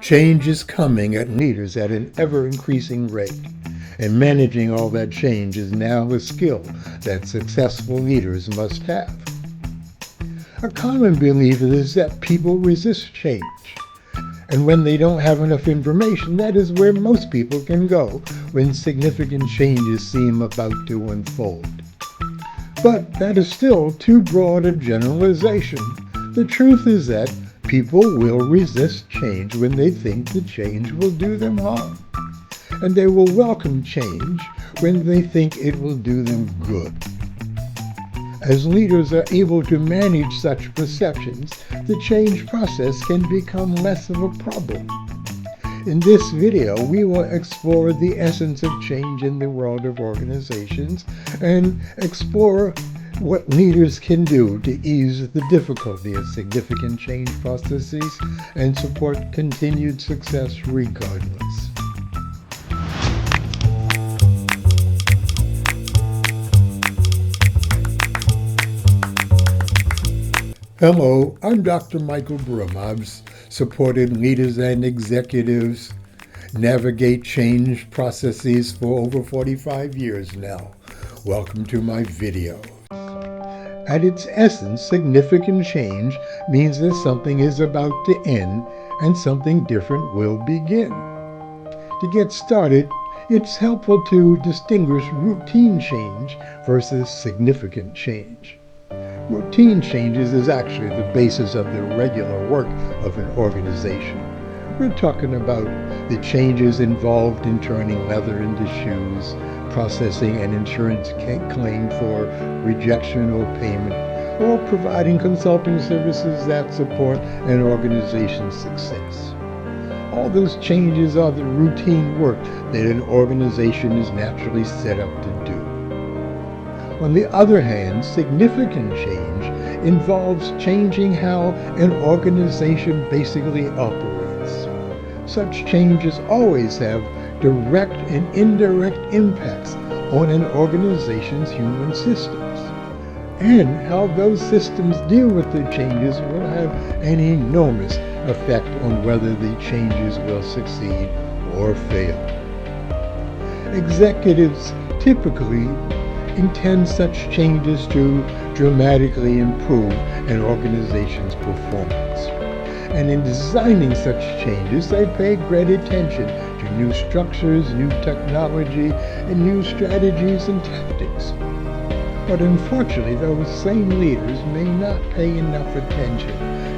Change is coming at leaders at an ever-increasing rate, and managing all that change is now a skill that successful leaders must have. A common belief is that people resist change, and when they don't have enough information, that is where most people can go when significant changes seem about to unfold. But that is still too broad a generalization. The truth is that people will resist change when they think the change will do them harm. And they will welcome change when they think it will do them good. As leaders are able to manage such perceptions, the change process can become less of a problem. In this video, we will explore the essence of change in the world of organizations and explore what leaders can do to ease the difficulty of significant change processes and support continued success regardless. Hello, I'm Dr. Michael Broom. I've supported leaders and executives navigate change processes for over 45 years now. Welcome to my video. At its essence, significant change means that something is about to end and something different will begin. To get started, it's helpful to distinguish routine change versus significant change. Routine changes is actually the basis of the regular work of an organization. We're talking about the changes involved in turning leather into shoes, processing an insurance claim for rejection or payment, or providing consulting services that support an organization's success. All those changes are the routine work that an organization is naturally set up to do. On the other hand, significant change involves changing how an organization basically operates. Such changes always have direct and indirect impacts on an organization's human systems. And how those systems deal with the changes will have an enormous effect on whether the changes will succeed or fail. Executives typically intend such changes to dramatically improve an organization's performance. And in designing such changes, they pay great attention to new structures, new technology, and new strategies and tactics. But unfortunately, those same leaders may not pay enough attention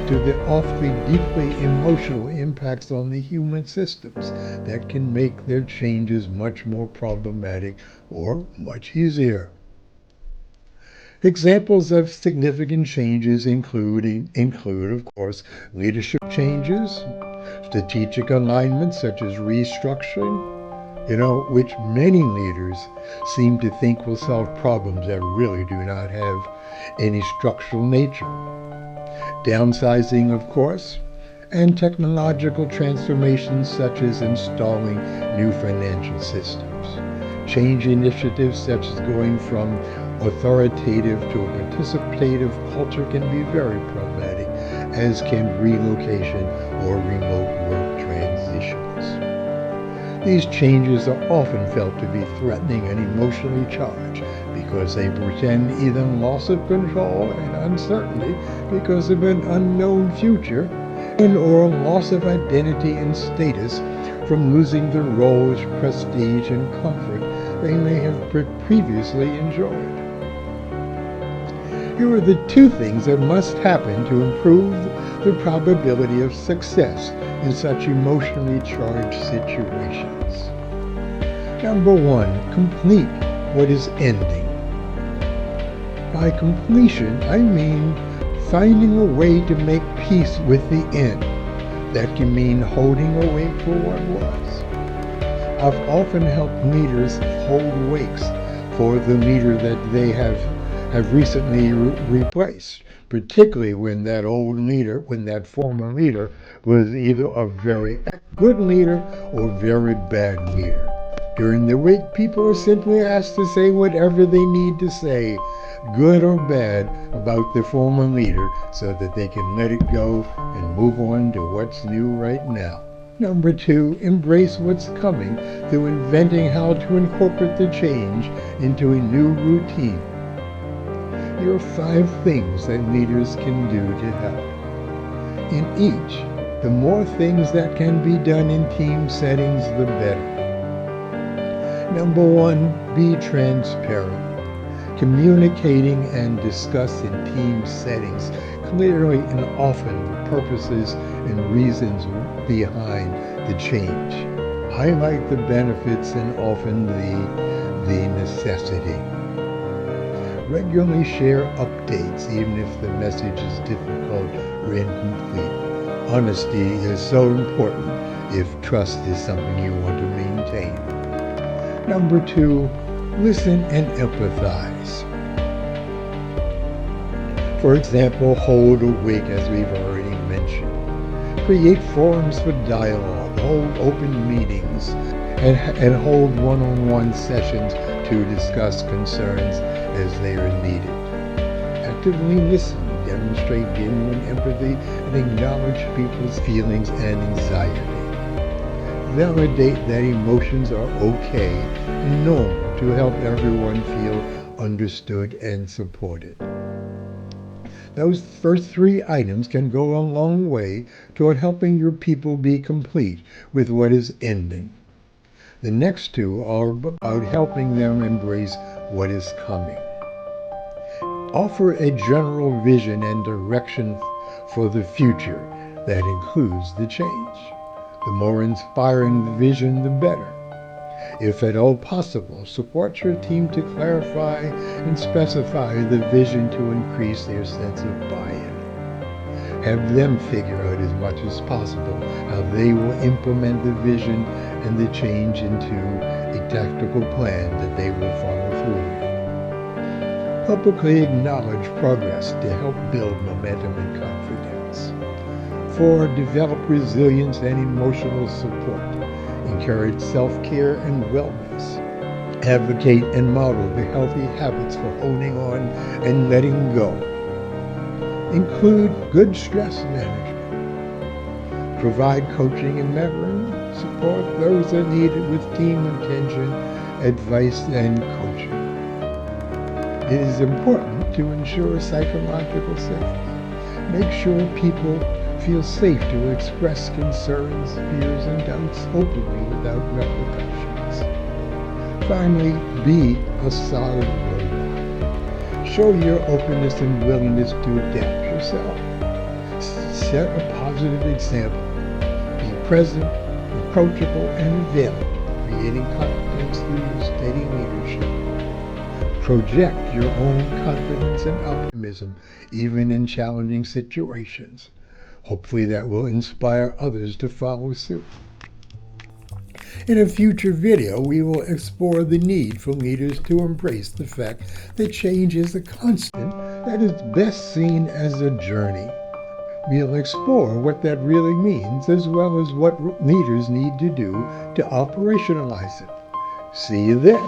to the awfully deeply emotional impacts on the human systems that can make their changes much more problematic or much easier. Examples of significant changes include, of course, leadership changes, strategic alignment such as restructuring, which many leaders seem to think will solve problems that really do not have any structural nature. Downsizing, of course, and technological transformations such as installing new financial systems. Change initiatives such as going from authoritative to a participative culture can be very problematic, as can relocation or remote work transitions. These changes are often felt to be threatening and emotionally charged because they portend either loss of control and uncertainty because of an unknown future, and or loss of identity and status from losing the roles, prestige, and comfort they may have previously enjoyed. Here are the two things that must happen to improve the probability of success in such emotionally charged situations. Number one, complete what is ending. By completion, I mean finding a way to make peace with the end. That can mean holding a wake for what was. I've often helped leaders hold wakes for the leader that they have recently replaced, particularly when that former leader was either a very good leader or very bad leader. During the wake, people are simply asked to say whatever they need to say, good or bad, about their former leader so that they can let it go and move on to what's new right now. Number 2, embrace what's coming through inventing how to incorporate the change into a new routine. There are 5 things that leaders can do to help. In each, the more things that can be done in team settings, the better. Number 1, be transparent. Communicating and discussing team settings clearly and often the purposes and reasons behind the change. Highlight the benefits and often the necessity. Regularly share updates even if the message is difficult or incomplete. Honesty is so important if trust is something you want to maintain. Number 2, listen and empathize. For example, hold a week, as we've already mentioned. Create forums for dialogue, hold open meetings, and hold one-on-one sessions to discuss concerns as they are needed. Actively listen, demonstrate genuine empathy, and acknowledge people's feelings and anxiety. Validate that emotions are okay and normal to help everyone feel understood and supported. Those first 3 items can go a long way toward helping your people be complete with what is ending. The next 2 are about helping them embrace what is coming. Offer a general vision and direction for the future that includes the change. The more inspiring the vision, the better. If at all possible, support your team to clarify and specify the vision to increase their sense of buy-in. Have them figure out as much as possible how they will implement the vision and the change into a tactical plan that they will follow through with. Publicly acknowledge progress to help build momentum and confidence. 4, develop resilience and emotional support. Encourage self-care and wellness. Advocate and model the healthy habits for holding on and letting go. Include good stress management. Provide coaching and mentoring. Support those that need it with team attention, advice, and coaching. It is important to ensure psychological safety. Make sure people feel safe to express concerns, fears, and doubts openly without repercussions. Finally, be a solid role model. Show your openness and willingness to adapt yourself. Set a positive example. Be present, approachable, and available, creating confidence through your steady leadership. Project your own confidence and optimism, even in challenging situations. Hopefully that will inspire others to follow suit. In a future video, we will explore the need for leaders to embrace the fact that change is a constant that is best seen as a journey. We'll explore what that really means, as well as what leaders need to do to operationalize it. See you then.